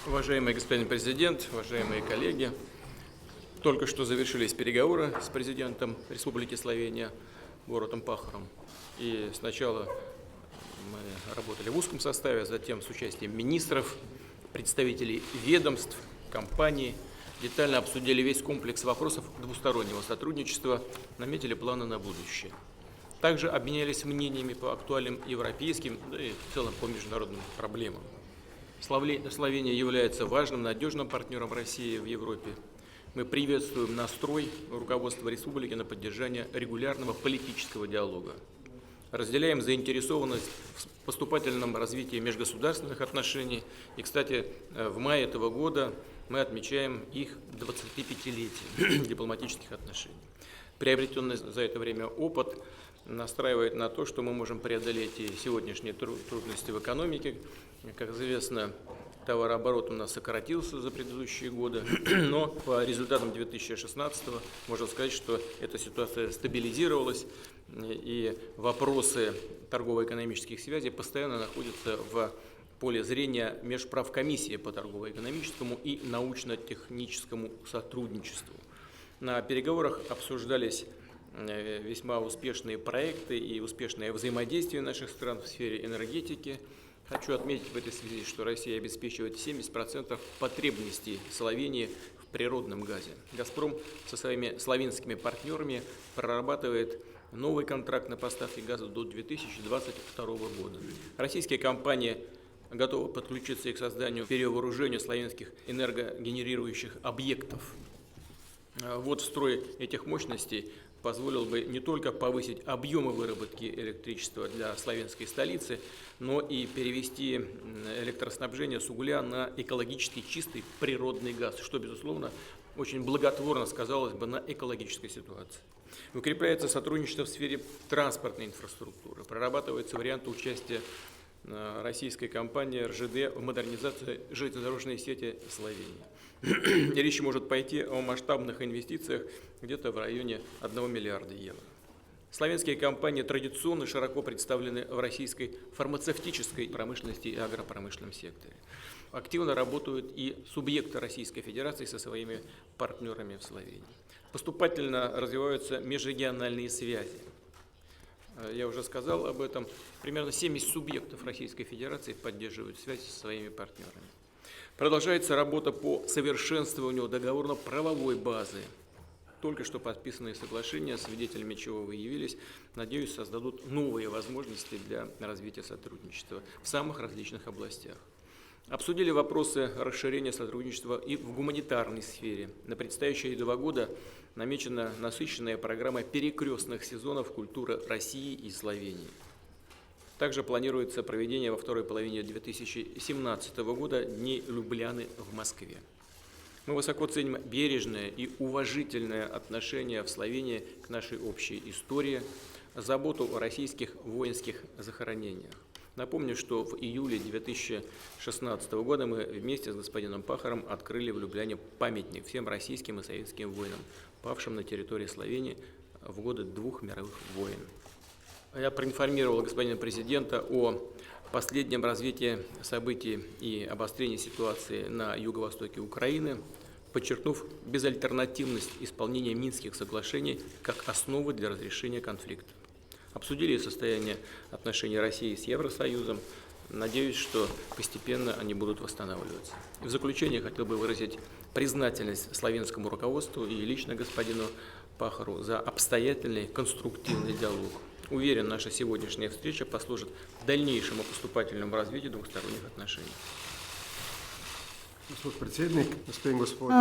Уважаемый господин президент, уважаемые коллеги, только что завершились переговоры с президентом Республики Словения Борутом Пахором. И сначала мы работали в узком составе, затем с участием министров, представителей ведомств, компаний, детально обсудили весь комплекс вопросов двустороннего сотрудничества, наметили планы на будущее. Также обменялись мнениями по актуальным европейским, да и в целом по международным проблемам. Словения является важным, надежным партнером России в Европе. Мы приветствуем настрой руководства республики на поддержание регулярного политического диалога. Разделяем заинтересованность в поступательном развитии межгосударственных отношений. И, кстати, в мае этого года мы отмечаем их 25-летие дипломатических отношений. Приобретенный за это время опыт настраивает на то, что мы можем преодолеть и сегодняшние трудности в экономике. Как известно, товарооборот у нас сократился за предыдущие годы, но по результатам 2016-го можно сказать, что эта ситуация стабилизировалась, и вопросы торгово-экономических связей постоянно находятся в поле зрения межправкомиссии по торгово-экономическому и научно-техническому сотрудничеству. На переговорах обсуждались весьма успешные проекты и успешное взаимодействие наших стран в сфере энергетики. Хочу отметить в этой связи, что Россия обеспечивает 70% потребностей Словении в природном газе. «Газпром» со своими словенскими партнерами прорабатывает новый контракт на поставки газа до 2022 года. Российские компании готовы подключиться и к созданию перевооружения словенских энергогенерирующих объектов. Ввод в строй этих мощностей позволил бы не только повысить объемы выработки электричества для словенской столицы, но и перевести электроснабжение с угля на экологически чистый природный газ, что, безусловно, очень благотворно сказалось бы на экологической ситуации. Укрепляется сотрудничество в сфере транспортной инфраструктуры, прорабатываются варианты участия российской компании РЖД в модернизации железнодорожной сети Словении. Речь может пойти о масштабных инвестициях где-то в районе 1 миллиарда евро. Славянские компании традиционно широко представлены в российской фармацевтической промышленности и агропромышленном секторе. Активно работают и субъекты Российской Федерации со своими партнерами в Словении. Поступательно развиваются межрегиональные связи. Я уже сказал об этом. Примерно 70 субъектов Российской Федерации поддерживают связь со своими партнерами. Продолжается работа по совершенствованию договорно-правовой базы. Только что подписанные соглашения, свидетелями чего вы явились, надеюсь, создадут новые возможности для развития сотрудничества в самых различных областях. Обсудили вопросы расширения сотрудничества и в гуманитарной сфере. На предстоящие 2 года намечена насыщенная программа перекрестных сезонов культуры России и Словении. Также планируется проведение во второй половине 2017 года Дней Любляны в Москве. Мы высоко ценим бережное и уважительное отношение в Словении к нашей общей истории, заботу о российских воинских захоронениях. Напомню, что в июле 2016 года мы вместе с господином Пахором открыли в Любляне памятник всем российским и советским воинам, павшим на территории Словении в годы 2 мировых войн. Я проинформировал господина президента о последнем развитии событий и обострении ситуации на юго-востоке Украины, подчеркнув безальтернативность исполнения Минских соглашений как основы для разрешения конфликта. Обсудили состояние отношений России с Евросоюзом. Надеюсь, что постепенно они будут восстанавливаться. И в заключение хотел бы выразить признательность словенскому руководству и лично господину Пахору за обстоятельный конструктивный диалог. Уверен, наша сегодняшняя встреча послужит дальнейшему поступательному развитию двухсторонних отношений.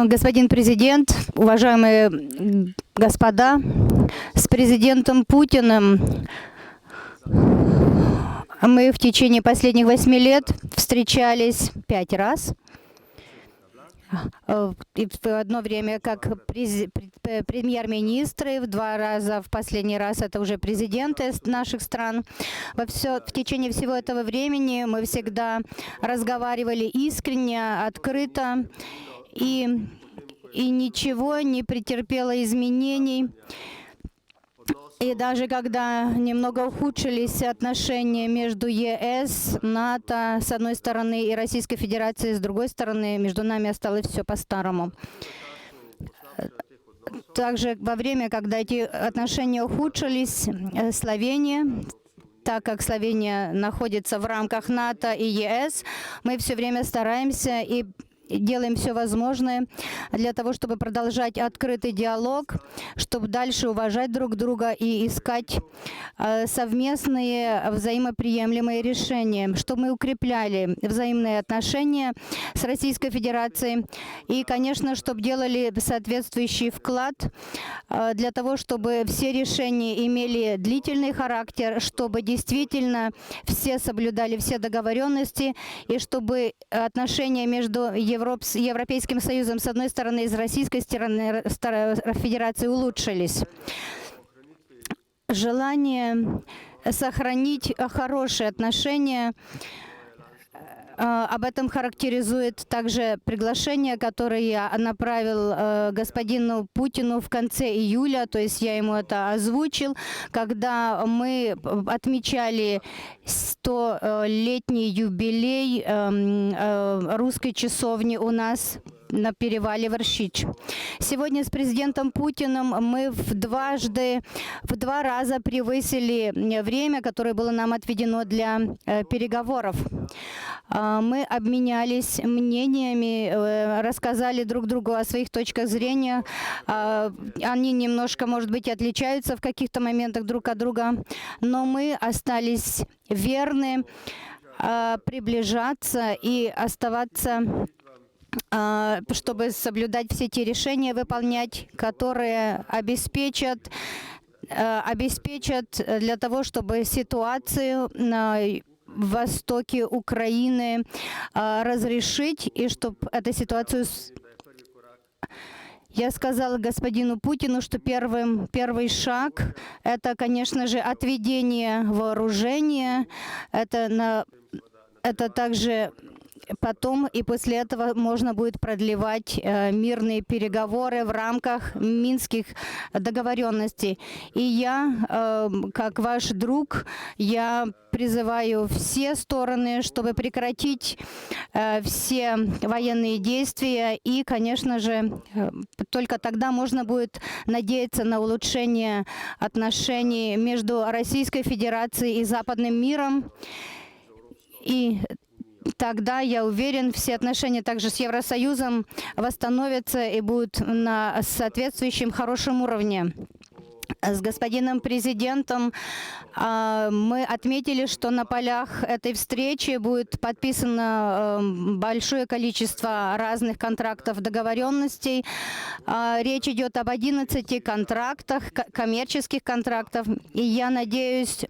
Господин президент, уважаемые господа, с президентом Путиным мы в течение последних 8 лет встречались 5 раз. И в одно время как премьер-министры, в 2 раза, в последний раз это уже президенты наших стран. В течение всего этого времени мы всегда разговаривали искренне, открыто, и ничего не претерпело изменений. И даже когда немного ухудшились отношения между ЕС, НАТО с одной стороны и Российской Федерацией с другой стороны, между нами осталось все по-старому. Также во время, когда эти отношения ухудшились, Словения, так как Словения находится в рамках НАТО и ЕС, мы все время стараемся и делаем все возможное для того, чтобы продолжать открытый диалог, чтобы дальше уважать друг друга и искать совместные взаимоприемлемые решения, чтобы мы укрепляли взаимные отношения с Российской Федерацией и, конечно, чтобы делали соответствующий вклад для того, чтобы все решения имели длительный характер, чтобы действительно все соблюдали все договоренности и чтобы отношения между Европейским Союзом с одной стороны и с Российской стороны Федерации улучшились. Желание сохранить хорошие отношения, об этом характеризует также приглашение, которое я направил господину Путину в конце июля, то есть я ему это озвучил, когда мы отмечали 100-летний юбилей русской часовни у нас на перевале Варшич. Сегодня с президентом Путиным мы в два раза превысили время, которое было нам отведено для переговоров. Мы обменялись мнениями, рассказали друг другу о своих точках зрения. Они немножко, может быть, отличаются в каких-то моментах друг от друга, но мы остались верны, приближаться и оставаться, чтобы соблюдать все те решения, выполнять, которые обеспечат для того, чтобы ситуацию в востоке Украины разрешить, и чтобы эту ситуацию... Я сказала господину Путину, что первый шаг – это, конечно же, отведение вооружения, это также... Потом и после этого можно будет продлевать мирные переговоры в рамках минских договоренностей. И я, как ваш друг, я призываю все стороны, чтобы прекратить все военные действия. И, конечно же, только тогда можно будет надеяться на улучшение отношений между Российской Федерацией и западным миром. И тогда, я уверен, все отношения также с Евросоюзом восстановятся и будут на соответствующем хорошем уровне. С господином президентом мы отметили, что на полях этой встречи будет подписано большое количество разных контрактов, договоренностей. Речь идет об 11 контрактах, коммерческих контрактов. И я надеюсь,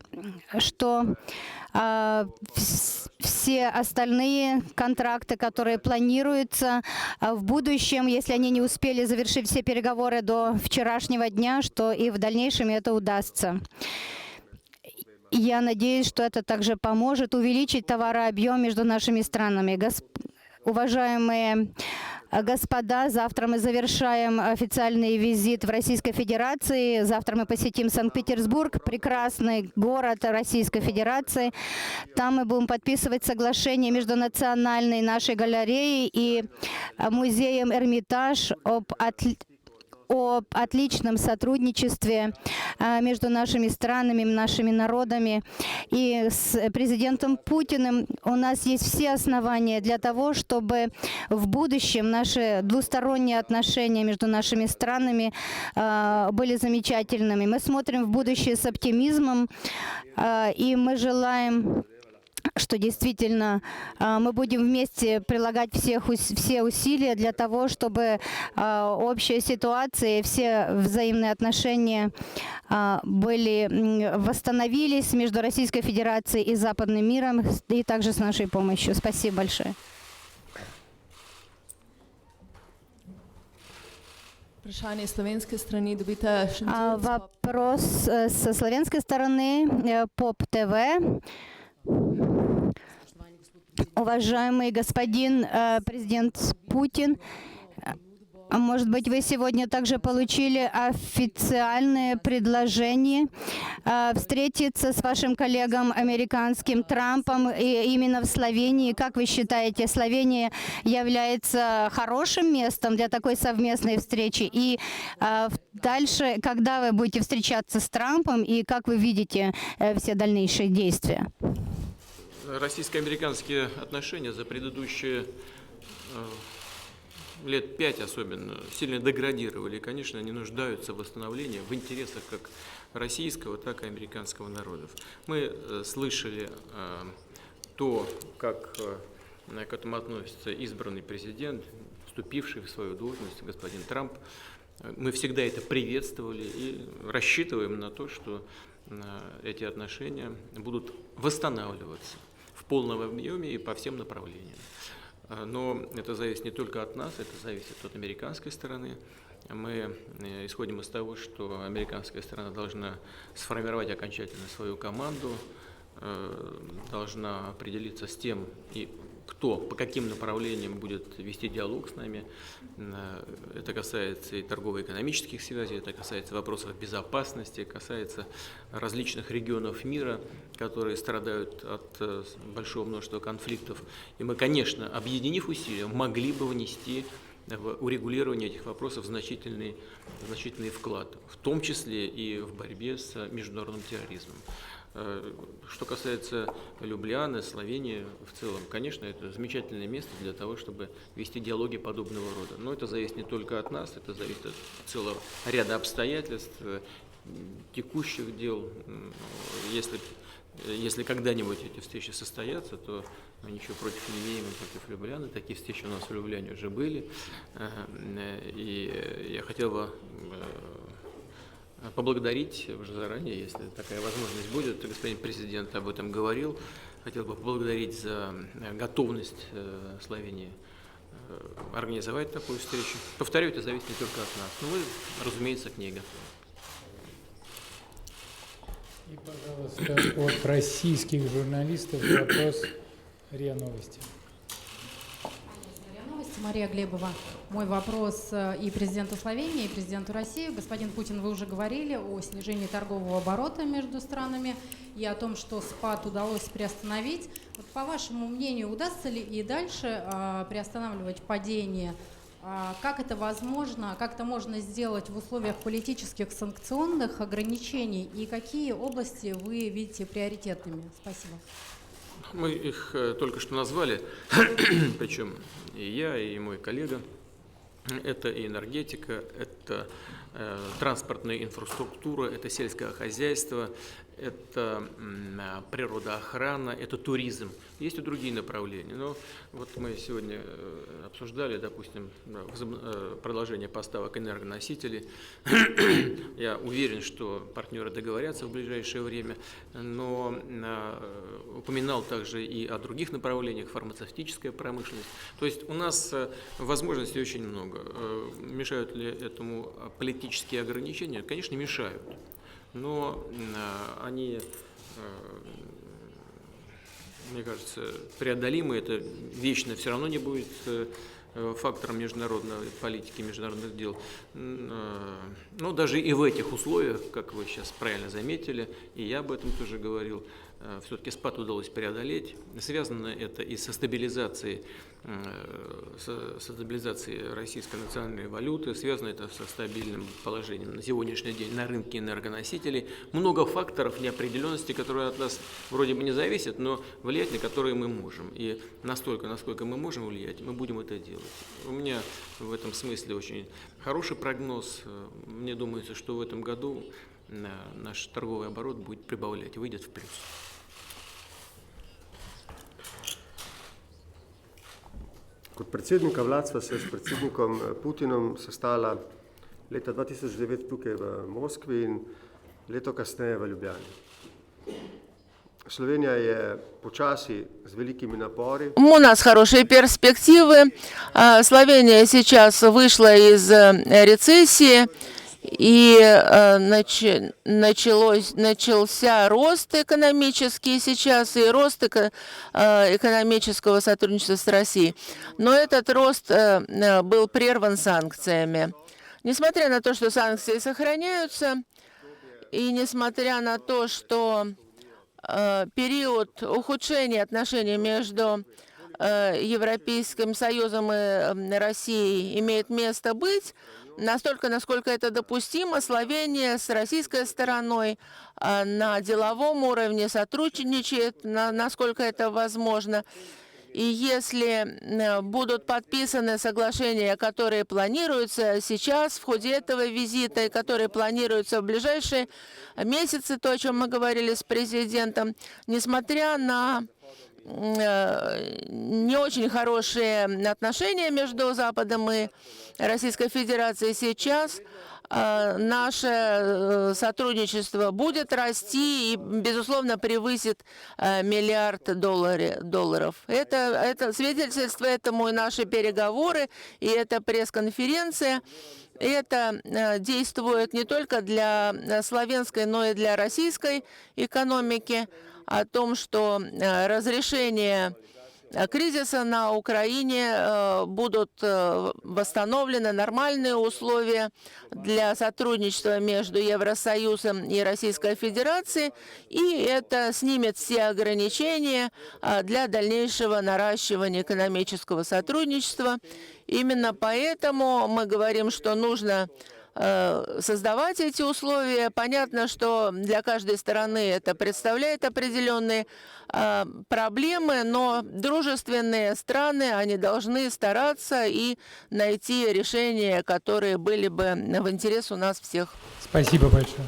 что все остальные контракты, которые планируются в будущем, если они не успели завершить все переговоры до вчерашнего дня, что и в дальнейшем это удастся. Я надеюсь, что это также поможет увеличить товарообъем между нашими странами. Уважаемые господа, завтра мы завершаем официальный визит в Российской Федерации. Завтра мы посетим Санкт-Петербург, прекрасный город Российской Федерации. Там мы будем подписывать соглашение между национальной нашей галереей и музеем Эрмитаж об отличном сотрудничестве между нашими странами, нашими народами. И с президентом Путиным у нас есть все основания для того, чтобы в будущем наши двусторонние отношения между нашими странами были замечательными. Мы смотрим в будущее с оптимизмом, и мы желаем, что действительно мы будем вместе прилагать все усилия для того, чтобы общая ситуация, все взаимные отношения восстановились между Российской Федерацией и западным миром, и также с нашей помощью. Спасибо большое. Вопрос со славянской стороны, ПОП ТВ. Уважаемый господин президент Путин, А может быть, вы сегодня также получили официальное предложение встретиться с вашим коллегом американским Трампом и именно в Словении. Как вы считаете, Словения является хорошим местом для такой совместной встречи? И дальше, когда вы будете встречаться с Трампом и как вы видите все дальнейшие действия? Российско-американские отношения за предыдущие лет 5 особенно сильно деградировали. И, конечно, они нуждаются в восстановлении в интересах как российского, так и американского народов. Мы слышали то, как к этому относится избранный президент, вступивший в свою должность, господин Трамп. Мы всегда это приветствовали и рассчитываем на то, что эти отношения будут восстанавливаться в полном объеме и по всем направлениям. Но это зависит не только от нас, это зависит от американской стороны. Мы исходим из того, что американская сторона должна сформировать окончательно свою команду, должна определиться с тем, и кто, по каким направлениям будет вести диалог с нами. Это касается и торгово-экономических связей, это касается вопросов безопасности, касается различных регионов мира, которые страдают от большого множества конфликтов. И мы, конечно, объединив усилия, могли бы внести в урегулирование этих вопросов значительный вклад, в том числе и в борьбе с международным терроризмом. Что касается Любляны, Словении в целом, конечно, это замечательное место для того, чтобы вести диалоги подобного рода. Но это зависит не только от нас, это зависит от целого ряда обстоятельств, текущих дел. Если когда-нибудь эти встречи состоятся, то мы ничего против не имеем, против Любляны. Такие встречи у нас в Любляне уже были. И я хотел бы поблагодарить уже заранее, если такая возможность будет, господин президент об этом говорил, хотел бы поблагодарить за готовность Словении организовать такую встречу. Повторю, это зависит не только от нас, но мы, разумеется, к ней готовы. И, пожалуйста, от российских журналистов вопрос РИА Новости. Мария Глебова. Мой вопрос и президенту Словении, и президенту России. Господин Путин, вы уже говорили о снижении торгового оборота между странами и о том, что спад удалось приостановить. Вот, по вашему мнению, удастся ли и дальше приостанавливать падение? Как это возможно, как это можно сделать в условиях политических санкционных ограничений? И какие области вы видите приоритетными? Спасибо. Мы их только что назвали, причем и я, и мой коллега. Это и энергетика, это транспортная инфраструктура, это сельское хозяйство, это природоохрана, это туризм. Есть и другие направления. Но вот мы сегодня обсуждали, допустим, продолжение поставок энергоносителей. Я уверен, что партнеры договорятся в ближайшее время, но упоминал также и о других направлениях, фармацевтическая промышленность. То есть у нас возможностей очень много. Мешают ли этому политические ограничения? Конечно, мешают. Но они, мне кажется, преодолимы. Это вечно все равно не будет фактором международной политики, международных дел. Но даже и в этих условиях, как вы сейчас правильно заметили, и я об этом тоже говорил, все-таки спад удалось преодолеть. Связано это и со стабилизацией российской национальной валюты, связано это со стабильным положением на сегодняшний день на рынке энергоносителей. Много факторов неопределенности, которые от нас вроде бы не зависят, но влиять на которые мы можем. И настолько, насколько мы можем влиять, мы будем это делать. У меня в этом смысле очень хороший прогноз. Мне думается, что в этом году наш торговый оборот будет прибавлять, выйдет в плюс. Kot predsednika vlad sva se s predsednikom Putinom sestala leta 2009 tukaj v Moskvi in leto kasneje v Ljubljani. Slovenija je počasi z velikimi napori. У нас хорошие перспективы. Словения сейчас вышла из рецессии, и начался рост экономический сейчас и рост экономического сотрудничества с Россией. Но этот рост был прерван санкциями. Несмотря на то, что санкции сохраняются, и несмотря на то, что период ухудшения отношений между Европейским Союзом и Россией имеет место быть, настолько, насколько это допустимо, Словения с российской стороной на деловом уровне сотрудничает, насколько это возможно. И если будут подписаны соглашения, которые планируются сейчас в ходе этого визита и которые планируются в ближайшие месяцы, то, о чем мы говорили с президентом, несмотря на не очень хорошие отношения между Западом и Российской Федерацией сейчас, наше сотрудничество будет расти и, безусловно, превысит $1 миллиард. Это свидетельство этому и наши переговоры, и эта пресс-конференция. Это действует не только для славянской, но и для российской экономики, о том, что разрешение кризиса на Украине будут восстановлены нормальные условия для сотрудничества между Евросоюзом и Российской Федерацией, и это снимет все ограничения для дальнейшего наращивания экономического сотрудничества. Именно поэтому мы говорим, что нужно создавать эти условия. Понятно, что для каждой стороны это представляет определенные проблемы, но дружественные страны, они должны стараться и найти решения, которые были бы в интерес у нас всех. Спасибо большое.